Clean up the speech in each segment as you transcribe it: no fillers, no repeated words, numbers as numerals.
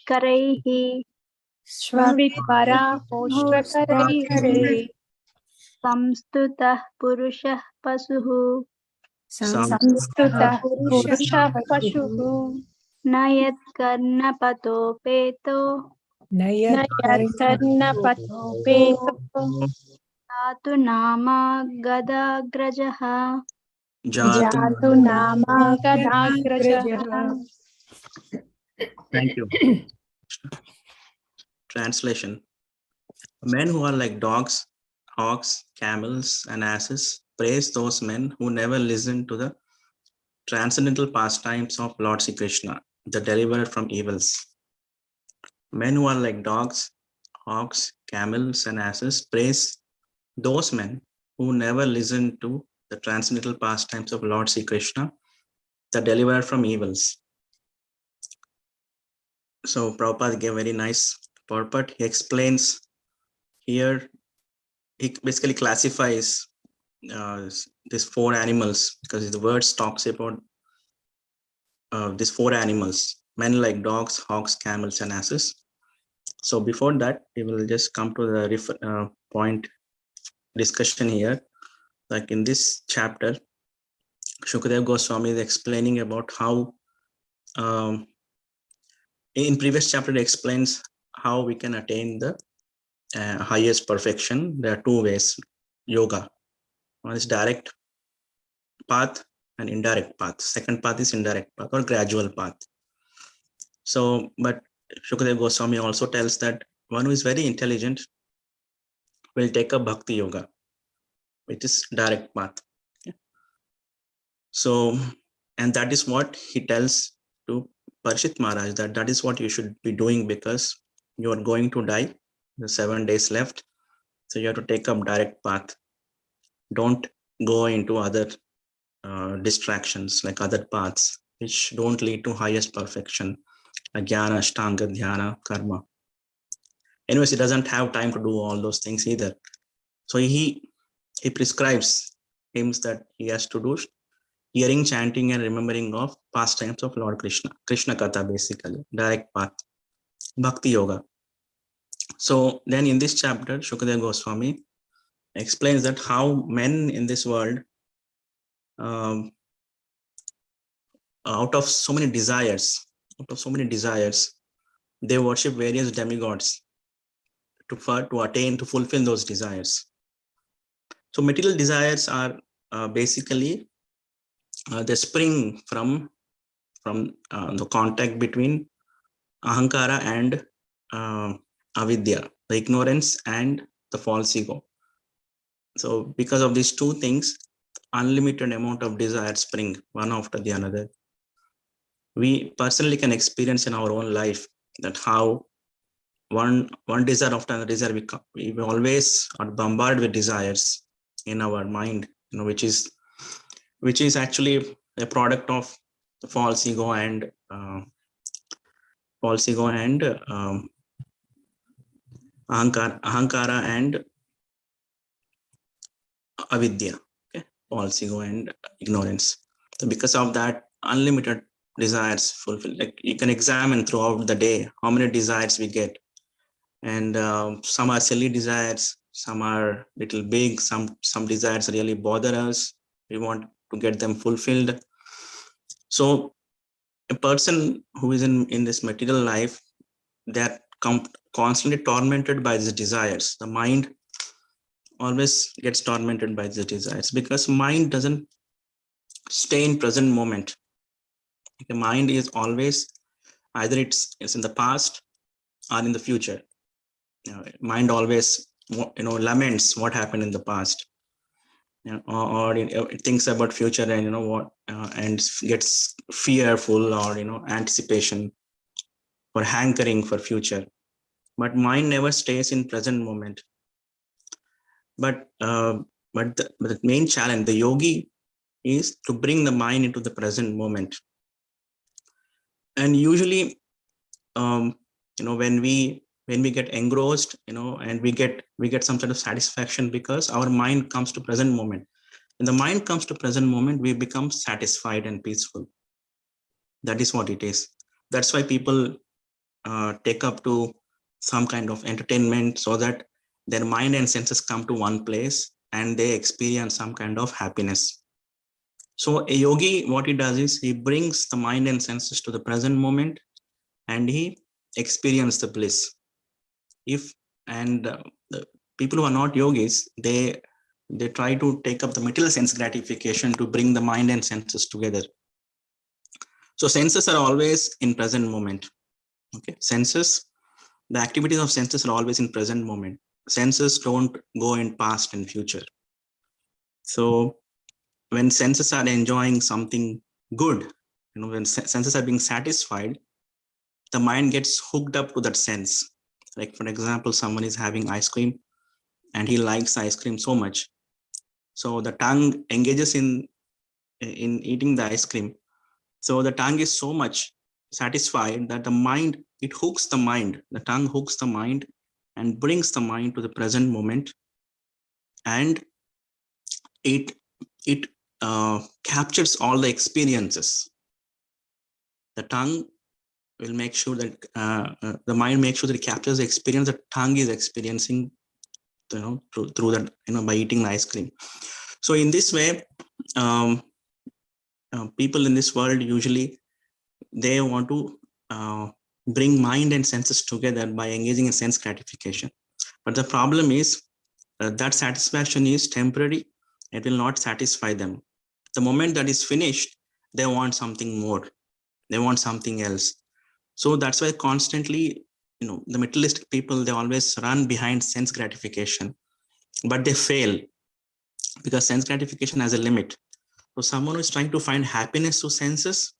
स्वक्रापोष्करैः स्वपरापोष्ट्रकरैः संस्तुतः पुरुषः पशुः संस्तुतः पुरुषः पशुः न यत्कर्णपतोपेतो न यत्कर्णपतोपेतो धातु नाम गदाग्रजः जातु नाम गदाग्रजः. Thank you. Translation. Men who are like dogs, hawks, camels, and asses praise those men who never listen to the transcendental pastimes of Lord Sri Krishna, the deliverer from evils. Men who are like dogs, hawks, camels, and asses praise those men who never listen to the transcendental pastimes of Lord Sri Krishna, the deliverer from evils. So Prabhupada gave very nice purport. He explains here, he basically classifies these four animals, because the words talks about these four animals, men like dogs, hawks, camels, and asses. So before that, we will just come to the point discussion here. Like in this chapter, Shukadeva Goswami is explaining about how in previous chapter it explains how we can attain the highest perfection. There are two ways yoga. One is direct path and indirect path. Second path is indirect path or gradual path. So, but Shukadeva Goswami also tells that one who is very intelligent will take up bhakti yoga, which is direct path. So, and that is what he tells to Parishit Maharaj, that is what you should be doing, because you are going to die. The 7 days left. So you have to take up direct path. Don't go into other distractions like other paths, which don't lead to highest perfection. Jnana, Ashtanga, Dhyana, Karma. Anyways, he doesn't have time to do all those things either. So he prescribes hymns that he has to do, hearing, chanting, and remembering of pastimes of Lord Krishna. Krishna Katha, basically, direct path, Bhakti Yoga. So then in this chapter, Shukadeva Goswami explains that how men in this world, out of so many desires, they worship various demigods to fulfill those desires. So material desires are basically they spring from the contact between ahankara and avidya, the ignorance and the false ego. So because of these two things, unlimited amount of desires spring one after the another. We personally can experience in our own life that how one desire after another desire, we always are bombarded with desires in our mind, which is actually a product of the false ego and ahankara and avidya, okay, false ego and ignorance. So because of that, unlimited desires fulfilled. Like you can examine throughout the day how many desires we get, and some are silly desires, some are little big, some desires really bother us. We want to get them fulfilled. So a person who is in this material life, they're constantly tormented by these desires. The mind always gets tormented by the desires because mind doesn't stay in present moment. The mind is always either it's in the past or in the future. Mind always laments what happened in the past, or it thinks about future and what and gets fearful or anticipation or hankering for future. But mind never stays in present moment. But the main challenge, the yogi, is to bring the mind into the present moment. And usually, when we get engrossed, and we get some sort of satisfaction because our mind comes to present moment. When the mind comes to present moment, we become satisfied and peaceful. That is what it is. That's why people take up to some kind of entertainment so that their mind and senses come to one place and they experience some kind of happiness. So a yogi, what he does is he brings the mind and senses to the present moment and he experiences the bliss. If and the people who are not yogis, they try to take up the material sense gratification to bring the mind and senses together. So senses are always in present moment. Okay, senses, the activities of senses are always in present moment. Senses don't go in past and future. So when senses are enjoying something good, when senses are being satisfied, the mind gets hooked up to that sense. Like for example, someone is having ice cream and he likes ice cream so much. So the tongue engages in eating the ice cream. So the tongue is so much satisfied that the mind, it hooks the mind, the tongue hooks the mind and brings the mind to the present moment, and it captures all the experiences. The tongue will make sure that the mind makes sure that it captures the experience the tongue is experiencing, through that, by eating the ice cream. So in this way, people in this world usually they want to bring mind and senses together by engaging in sense gratification. But the problem is that satisfaction is temporary. It will not satisfy them. The moment that is finished, they want something more. They want something else. So that's why constantly, the materialistic people, they always run behind sense gratification, but they fail because sense gratification has a limit. So someone who is trying to find happiness through senses,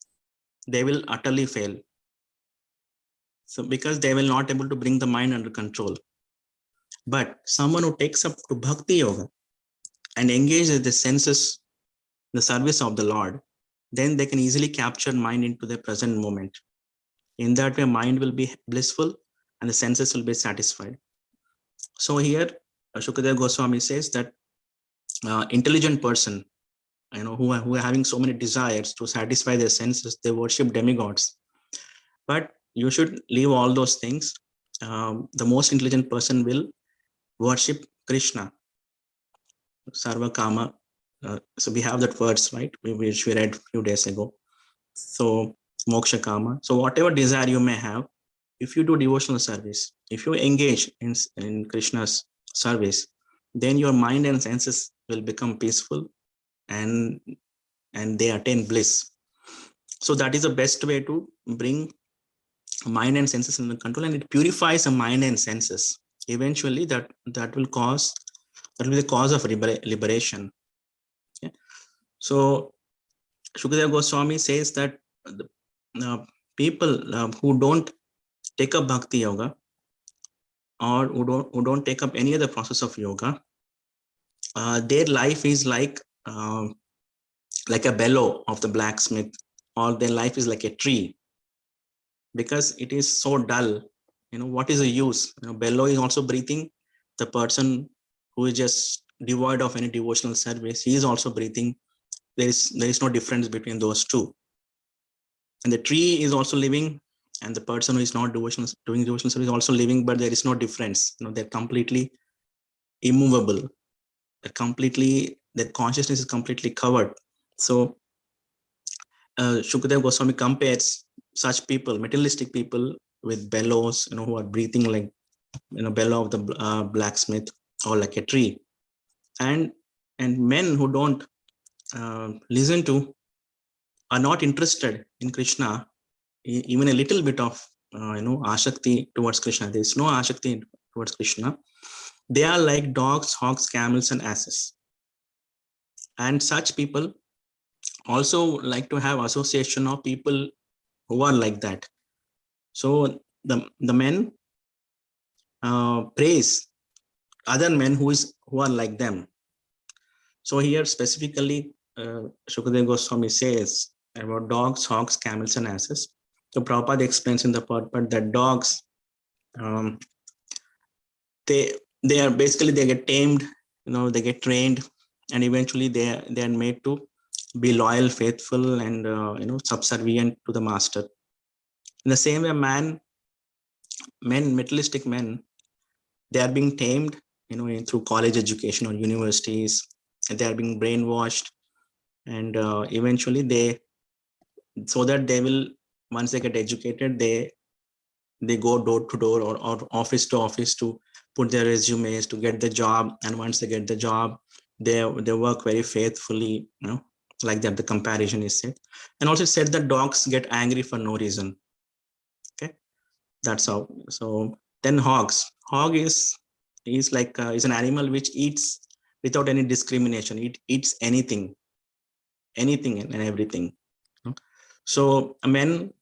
they will utterly fail. So because they will not able to bring the mind under control. But someone who takes up to bhakti yoga and engages the senses, the service of the Lord, then they can easily capture mind into the present moment. In that way, mind will be blissful and the senses will be satisfied. So here, Shukadeva Goswami says that intelligent person, who are having so many desires to satisfy their senses, they worship demigods. But you should leave all those things. The most intelligent person will worship Krishna, Sarva Kama. So we have that words, right, which we read a few days ago. So Moksha Kama. So whatever desire you may have, if you do devotional service, if you engage in Krishna's service, then your mind and senses will become peaceful and they attain bliss. So that is the best way to bring mind and senses under control, and it purifies the mind and senses. Eventually that will be the cause of liberation. Okay? So Shukadeva Goswami says that the people who don't take up bhakti yoga, or who don't take up any other process of yoga, their life is like a bellow of the blacksmith, or their life is like a tree, because it is so dull. What is the use? Bellow is also breathing. The person who is just devoid of any devotional service, he is also breathing. There is no difference between those two. And the tree is also living, and the person who is not doing devotional service is also living, but there is no difference. They're completely immovable. Their consciousness is completely covered. So Shukadeva Goswami compares such people, materialistic people, with bellows, who are breathing like, bellow of the blacksmith, or like a tree. And men who don't listen to, are not interested in Krishna, even a little bit of ashakti towards Krishna. There is no ashakti towards Krishna. They are like dogs, hogs, camels, and asses. And such people also like to have association of people who are like that. So the men praise other men who are like them. So here specifically, Shukadeva Goswami says about dogs, hogs, camels, and asses. So Prabhupada explains in the purport that dogs, they are basically, they get tamed, they get trained, and eventually they are made to be loyal, faithful, and subservient to the master. In the same way, man materialistic men, they are being tamed, through college education or universities, and they are being brainwashed, and eventually so that they will, once they get educated, they go door to door, or office to office to put their resumes to get the job. And once they get the job, they work very faithfully, like that. The comparison is said. And also said that dogs get angry for no reason. Okay, that's how. So then hog is like is an animal which eats without any discrimination. It eats anything and everything. So men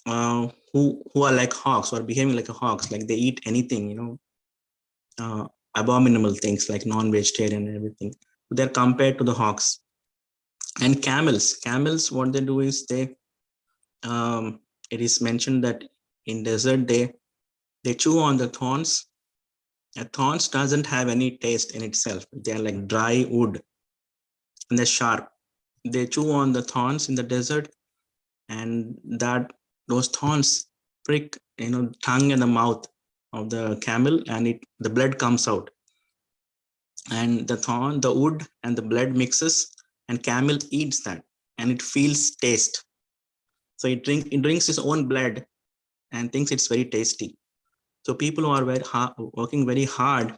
who are like hogs, or behaving like a hogs, like they eat anything, abominable things like non-vegetarian and everything. They're compared to the hogs. And camels, what they do is it is mentioned that in desert they chew on the thorns. Thorns doesn't have any taste in itself. They are like dry wood, and they're sharp. They chew on the thorns in the desert, and those thorns prick, tongue and the mouth of the camel, and the blood comes out. And the wood and the blood mixes, and camel eats that, and it feels taste. So it drinks its own blood and thinks it's very tasty. So people who are working very hard,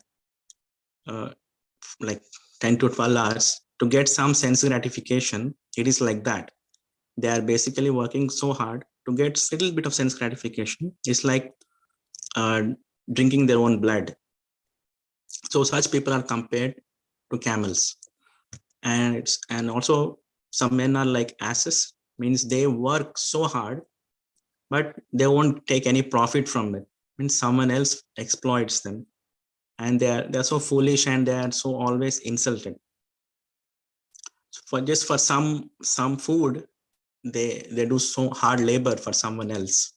like 10 to 12 hours to get some sense gratification, it is like that. They are basically working so hard to get a little bit of sense gratification. It's like drinking their own blood. So such people are compared to camels. And also some men are like asses, means they work so hard, but they won't take any profit from it. Means someone else exploits them, and they're so foolish, and they are so always insulted. So for some food, they do so hard labor for someone else,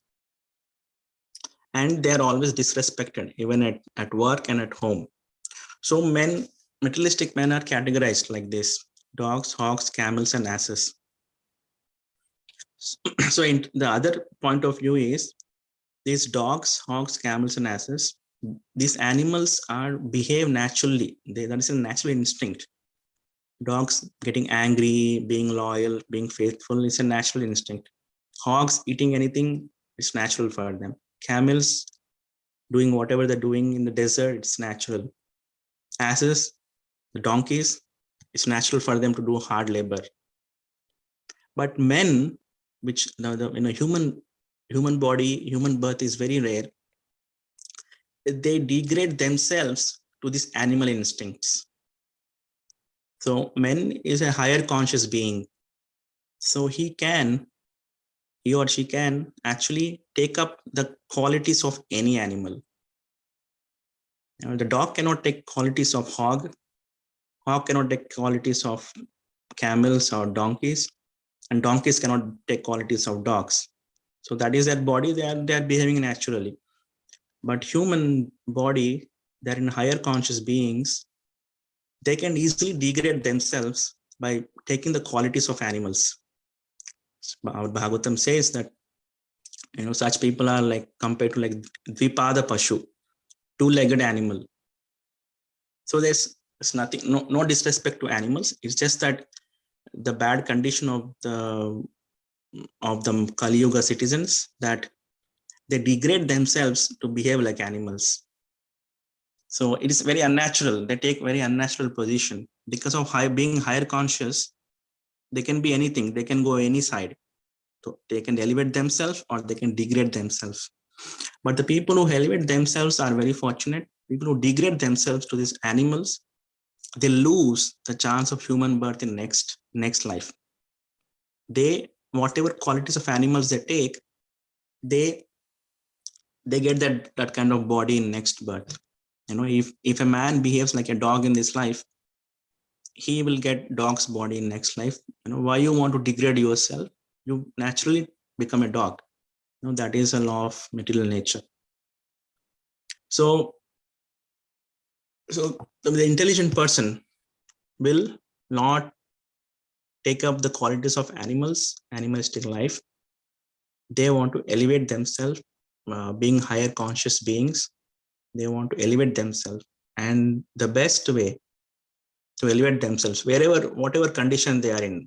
and they are always disrespected, even at work and at home. So materialistic men are categorized like this: dogs, hogs, camels, and asses. So in the other point of view is, these dogs, hogs, camels, and asses, these animals behave naturally. That is a natural instinct. Dogs getting angry, being loyal, being faithful is a natural instinct. Hogs eating anything is natural for them. Camels doing whatever they're doing in the desert, it's natural. Asses, the donkeys, it's natural for them to do hard labor. But men, which human body, human birth is very rare, they degrade themselves to these animal instincts. So man is a higher conscious being. So he or she can actually take up the qualities of any animal. The dog cannot take qualities of hog cannot take qualities of camels or donkeys, and donkeys cannot take qualities of dogs. So that is their body, they are behaving naturally. But human body, they're in higher conscious beings, they can easily degrade themselves by taking the qualities of animals. Bhagavatam says that such people are like compared to like dvipada pashu, two-legged animal. So there's nothing, no disrespect to animals. It's just that the bad condition of the Kali Yuga citizens, that they degrade themselves to behave like animals. So it is very unnatural. They take very unnatural position because of being higher conscious. They can be anything. They can go any side. So they can elevate themselves or they can degrade themselves. But the people who elevate themselves are very fortunate. People who degrade themselves to these animals, they lose the chance of human birth in next life. They, whatever qualities of animals they take, they get that kind of body in next birth. If a man behaves like a dog in this life, he will get dog's body in next life. Why you want to degrade yourself? You naturally become a dog. That is a law of material nature. So the intelligent person will not take up the qualities of animalistic life. They want to elevate themselves being higher conscious beings. They want to elevate themselves, and the best way to elevate themselves, whatever condition they are in,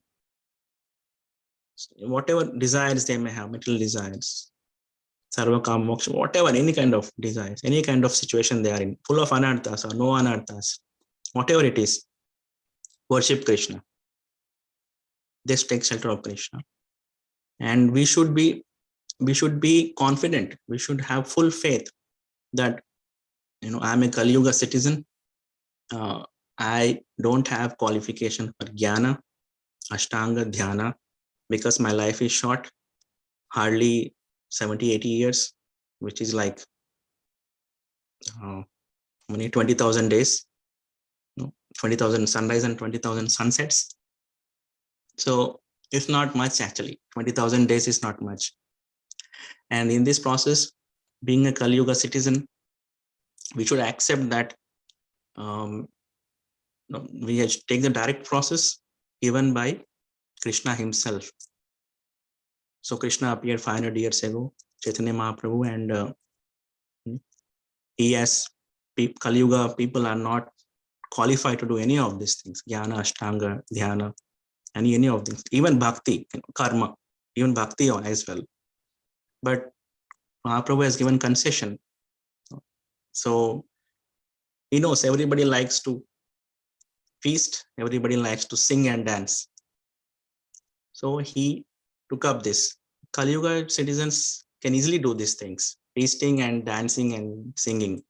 whatever desires they may have, material desires, sarva kama moksha, whatever, any kind of desires, any kind of situation they are in, full of anarthas or no anarthas, whatever it is, worship Krishna. They take shelter of Krishna, and we should be confident. We should have full faith that I'm a Kali Yuga citizen. I don't have qualification for jnana, ashtanga, dhyana, because my life is short, hardly 70-80 years, which is like 20,000 days, 20,000 sunrise and 20,000 sunsets. So it's not much actually. 20,000 days is not much. And in this process, being a Kali Yuga citizen, we should accept that we have to take the direct process given by Krishna himself. So Krishna appeared 500 years ago, Chaitanya Mahaprabhu, and he has Kali Yuga people are not qualified to do any of these things, jnana, ashtanga, dhyana, and any of things, even bhakti, karma, even bhakti as well. But Mahaprabhu has given concession. So he knows everybody likes to feast, everybody likes to sing and dance. So he took up this. Kali Yuga citizens can easily do these things, feasting and dancing and singing.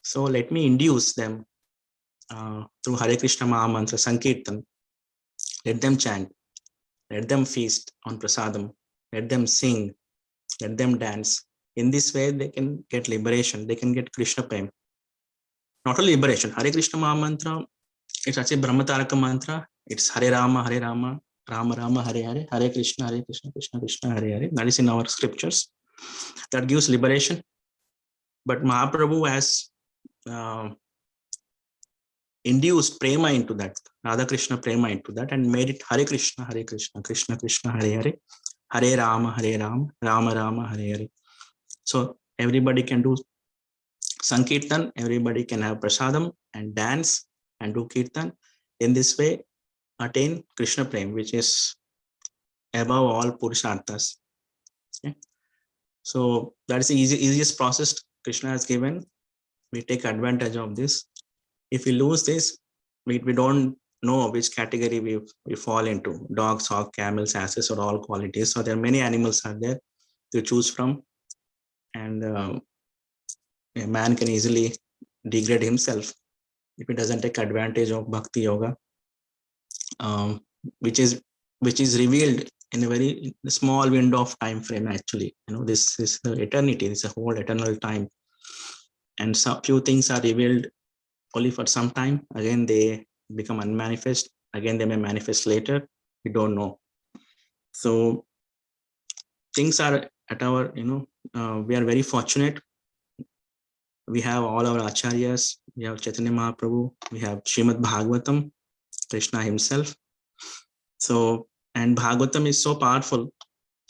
So let me induce them through Hare Krishna Maha Mantra Sankirtan. Let them chant, let them feast on prasadam, let them sing, let them dance. In this way, they can get liberation, they can get Krishna Prem. Not only liberation, Hare Krishna Maha Mantra, it's actually Brahmataraka mantra. It's Hare Rama, Rama Rama, Hare Hare, Hare Krishna, Krishna Krishna, Hare Hare. That is in our scriptures. That gives liberation. But Mahaprabhu has induced prema into that, Radha Krishna prema into that, and made it Hare Krishna, Krishna Krishna, Hare Hare, Hare Rama, Rama Rama, Hare Hare. So everybody can do Sankirtan, everybody can have prasadam and dance and do kirtan. In this way, attain Krishna Prem, which is above all Purusharthas. Okay? So that is the easiest process Krishna has given. We take advantage of this. If we lose this, we don't know which category we fall into. Dogs, hawk, camels, asses, or all qualities. So there are many animals are there to choose from. And a man can easily degrade himself if he doesn't take advantage of Bhakti Yoga, which is revealed in a very small window of time frame. Actually, this is the eternity. It's a whole eternal time, and some few things are revealed only for some time. Again, they become unmanifest. Again, they may manifest later. We don't know. So things are at our, we are very fortunate. We have all our acharyas. We have Chaitanya Mahaprabhu. We have Srimad Bhagavatam, Krishna himself. So, and Bhagavatam is so powerful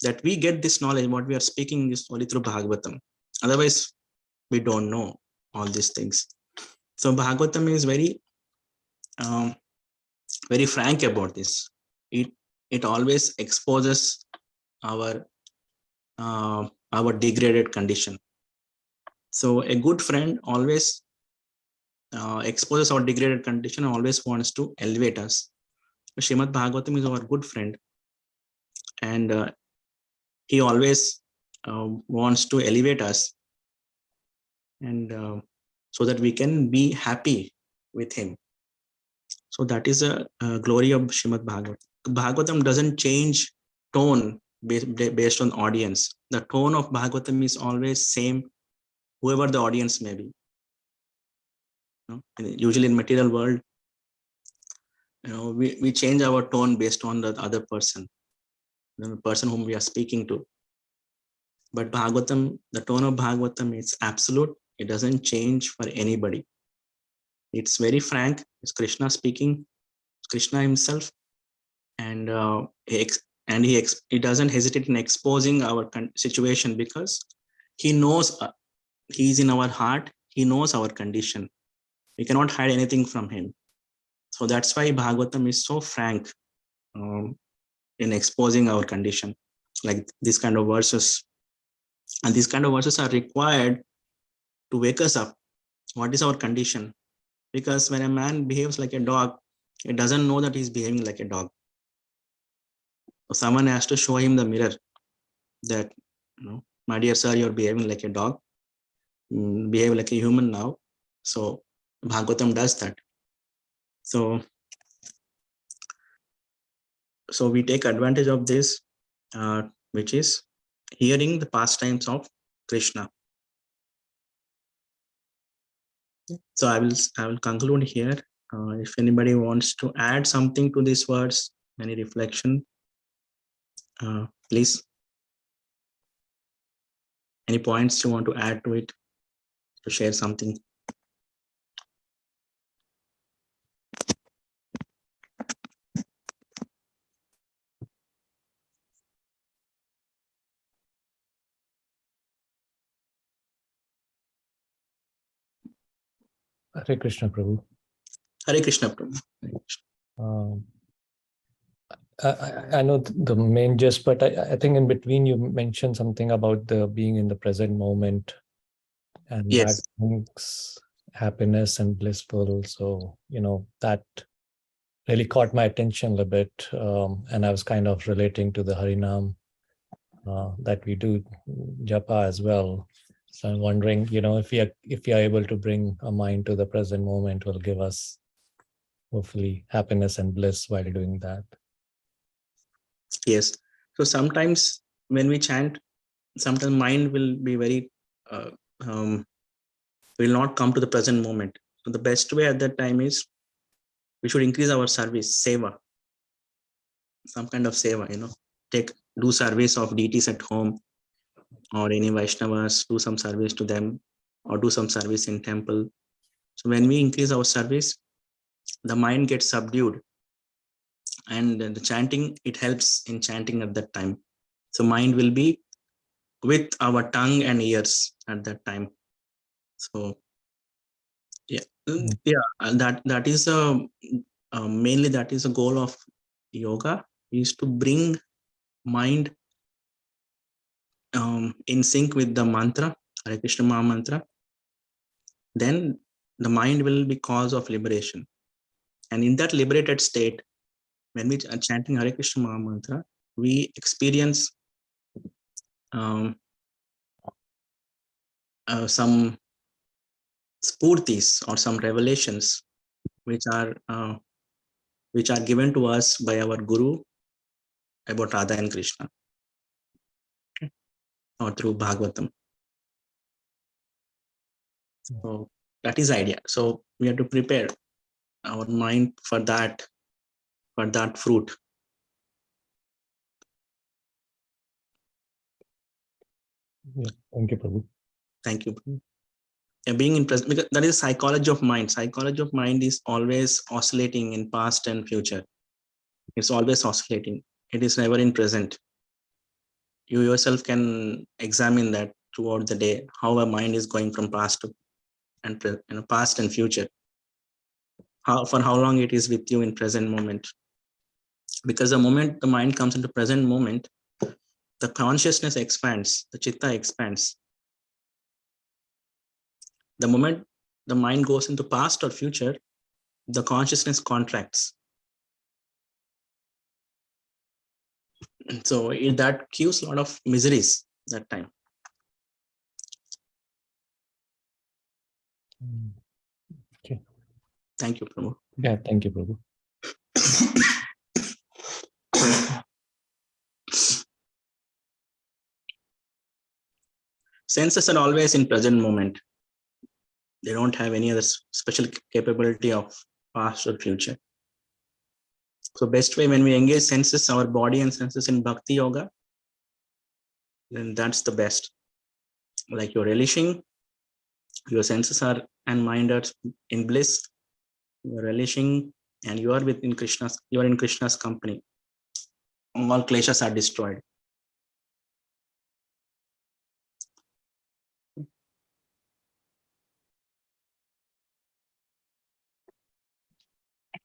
that we get this knowledge. What we are speaking is only through Bhagavatam. Otherwise, we don't know all these things. So Bhagavatam is very, very frank about this. It always exposes our degraded condition. So a good friend always exposes our degraded condition and always wants to elevate us. Srimad Bhagavatam is our good friend, and he always wants to elevate us, and so that we can be happy with him. So that is a glory of Srimad Bhagavatam. Bhagavatam doesn't change tone based on audience. The tone of Bhagavatam is always same, whoever the audience may be. Usually in material world, we change our tone based on the other person, the person whom we are speaking to. But Bhagavatam, the tone of Bhagavatam is absolute. It doesn't change for anybody. It's very frank. It's Krishna speaking, Krishna himself, and he doesn't hesitate in exposing our situation, because He knows, he is in our heart. He knows our condition. We cannot hide anything from him. So that's why Bhagavatam is so frank in exposing our condition. Like these kind of verses, and these kind of verses are required to wake us up. What is our condition? Because when a man behaves like a dog, he doesn't know that he's behaving like a dog. So someone has to show him the mirror that, my dear sir, you're behaving like a dog. Behave like a human now. So Bhagavatam does that. So we take advantage of this, which is hearing the pastimes of Krishna. So I will conclude here. If anybody wants to add something to this verse, any reflection, please. Any points you want to add to it, to share something? Hare Krishna, Prabhu. Hare Krishna, Prabhu. Hare Krishna. I know the main gist, but I think in between you mentioned something about the being in the present moment, and Yes. that brings happiness and blissful. So, that really caught my attention a bit, and I was kind of relating to the Harinam that we do japa as well. So I'm wondering, if we are able to bring a mind to the present moment, will give us hopefully happiness and bliss while doing that. Yes. So sometimes when we chant, sometimes mind will be very, will not come to the present moment. So the best way at that time is we should increase our service, seva, some kind of seva, do service of deities at home, or any Vaishnavas, do some service to them, or do some service in temple. So when we increase our service, the mind gets subdued, and the chanting, it helps in chanting at that time. So mind will be with our tongue and ears at that time. So yeah, that is mainly that is the goal of yoga, is to bring mind in sync with the mantra, Hare Krishna Maha Mantra. Then the mind will be cause of liberation, and in that liberated state, when we are chanting Hare Krishna Maha Mantra, we experience some spurtis or some revelations which are given to us by our guru about Radha and Krishna, okay, or through Bhagavatam. So that is the idea. So we have to prepare our mind for that fruit. Yeah. Thank you, Prabhu. Thank you. Being in present, because that is psychology of mind. Psychology of mind is always oscillating in past and future. It's always oscillating. It is never in present. You yourself can examine that throughout the day, how a mind is going from past to and past and future. For how long it is with you in present moment. Because the moment the mind comes into present moment, the consciousness expands, the chitta expands. The moment the mind goes into past or future, the consciousness contracts. So that gives a lot of miseries that time. Okay. Thank you, Prabhu. Yeah, thank you, Prabhu. Senses are always in present moment. They don't have any other special capability of past or future. So best way when we engage senses, our body and senses in bhakti yoga, then that's the best. Like you're relishing, your senses are and mind are in bliss, you're relishing, and you are in Krishna's company. All kleshas are destroyed.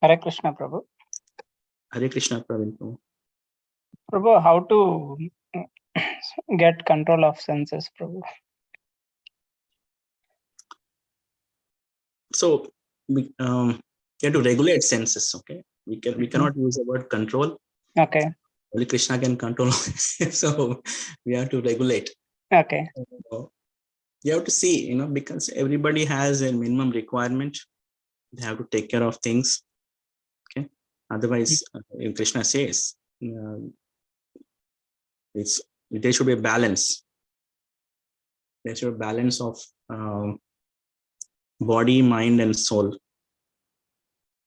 Hare Krishna, Prabhu. Hare Krishna, Praveen. Prabhu, how to get control of senses, Prabhu? So we have to regulate senses. Okay, we cannot use the word control. Okay. Only Krishna can control. So we have to regulate. Okay. So you have to see, because everybody has a minimum requirement. They have to take care of things. Okay. Otherwise, if Krishna says, there should be a balance. There should be a balance of body, mind, and soul.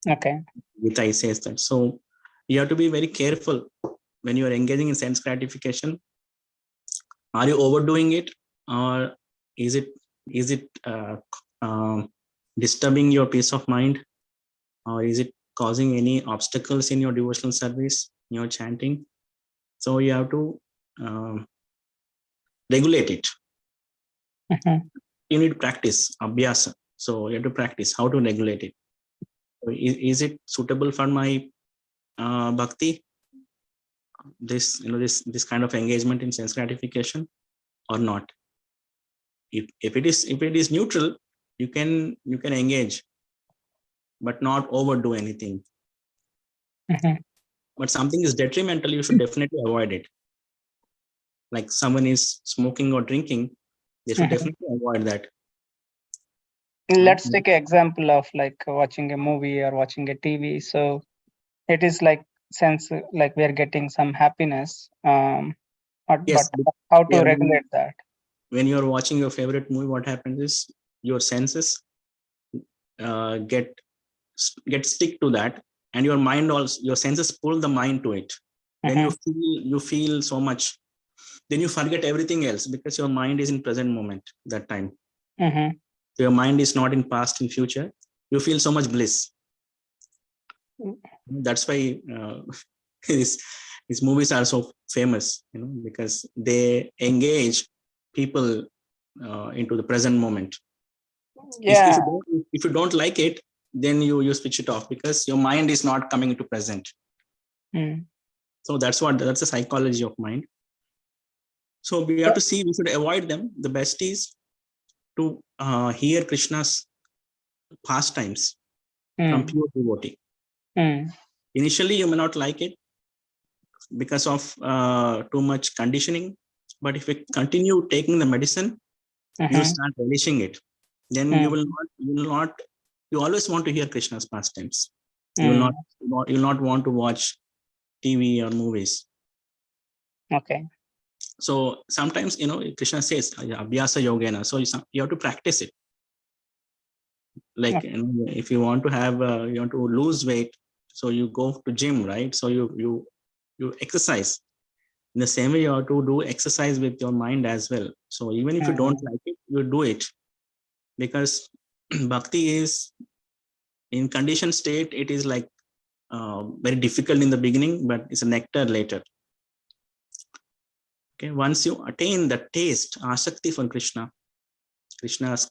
Okay. Gita says that. So you have to be very careful when you are engaging in sense gratification. Are you overdoing it, or is it disturbing your peace of mind, or is it causing any obstacles in your devotional service, in your chanting? So you have to regulate it. You need practice, abhyasa. So you have to practice how to regulate it. So is it suitable for my bhakti? This kind of engagement in sense gratification or not? If it is neutral, you can engage, but not overdo anything. But something is detrimental, you should definitely avoid it. Like someone is smoking or drinking, they should definitely avoid that. Let's take an example of like watching a movie or watching a TV. So it is like sense like we are getting some happiness. Yes, but how to regulate that? When you're watching your favorite movie, what happens is your senses get stick to that, and your mind also, your senses pull the mind to it. Then you feel so much, then you forget everything else because your mind is in present moment that time. So your mind is not in past and future. You feel so much bliss. That's why these movies are so famous, because they engage people into the present moment. Yeah. If you don't like it, then you switch it off because your mind is not coming into present. So that's the psychology of mind. So we have to see, we should avoid them. The best is to hear Krishna's pastimes from pure devotee. Initially, you may not like it because of too much conditioning, but if you continue taking the medicine, you start relishing it. Then you always want to hear Krishna's pastimes. You will not want to watch TV or movies. Okay. So sometimes, Krishna says, Abhyasa Yogena. So you have to practice it. Like, if you want to you want to lose weight, so you go to gym, right? So you exercise. In the same way, you have to do exercise with your mind as well. So even if you don't like it, you do it. Because bhakti is in conditioned state, it is like very difficult in the beginning, but it's a nectar later. Okay, once you attain the taste, asakti for Krishna's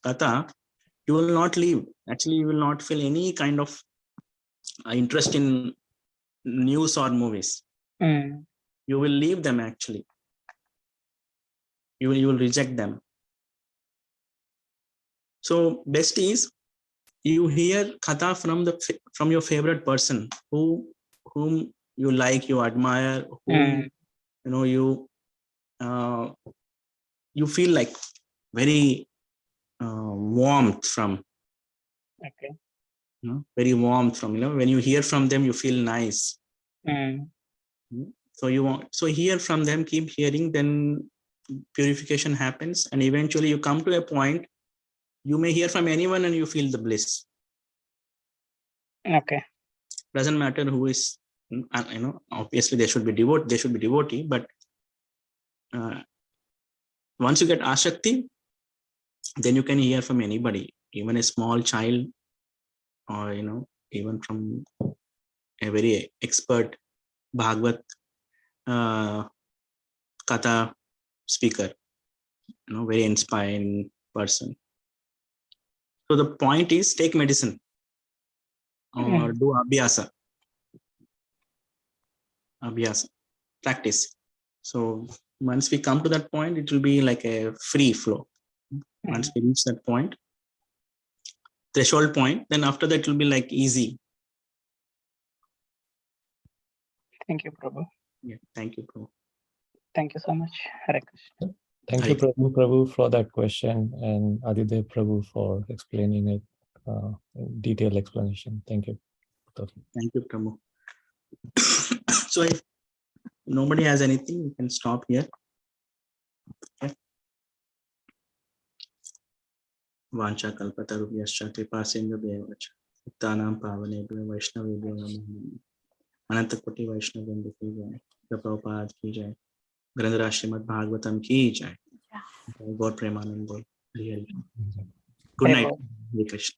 katha, you will not leave. Actually, you will not feel any kind of interest in news or movies. You will leave them actually. You will reject them. So best is you hear katha from your favorite person whom you like, you admire, whom you feel like very warmth from. Okay. Very warmth from, when you hear from them, you feel nice. So hear from them, keep hearing, then purification happens, and eventually you come to a point, you may hear from anyone and you feel the bliss. Okay. Doesn't matter who is, obviously they should be devotee, but once you get ashakti, then you can hear from anybody, even a small child, or even from a very expert Bhagavad Katha speaker, very inspiring person. So the point is, take medicine. or do abhyasa. Abhyasa, practice. So once we come to that point, it will be like a free flow. Once we reach that point, threshold point, then after that it will be like easy. Thank you, Prabhu. Yeah, thank you, Prabhu. Thank you so much. Hare Krishna. Thank you, Prabhu, for that question, and Adideva Prabhu for explaining it, in detailed explanation. Thank you. Thank you, Prabhu. So if nobody has anything, you can stop here. Okay. Vancha kalpatarubhyascha kripa sindhubhyeva cha uttanam pavanebhyo vaishnavebhyo namo ananta koti vaishnavendra ki jai, Prabhupada ki jai, Grandhara Srimad Bhagavatam ki jai, God Premanande. Good night, Hare Krishna.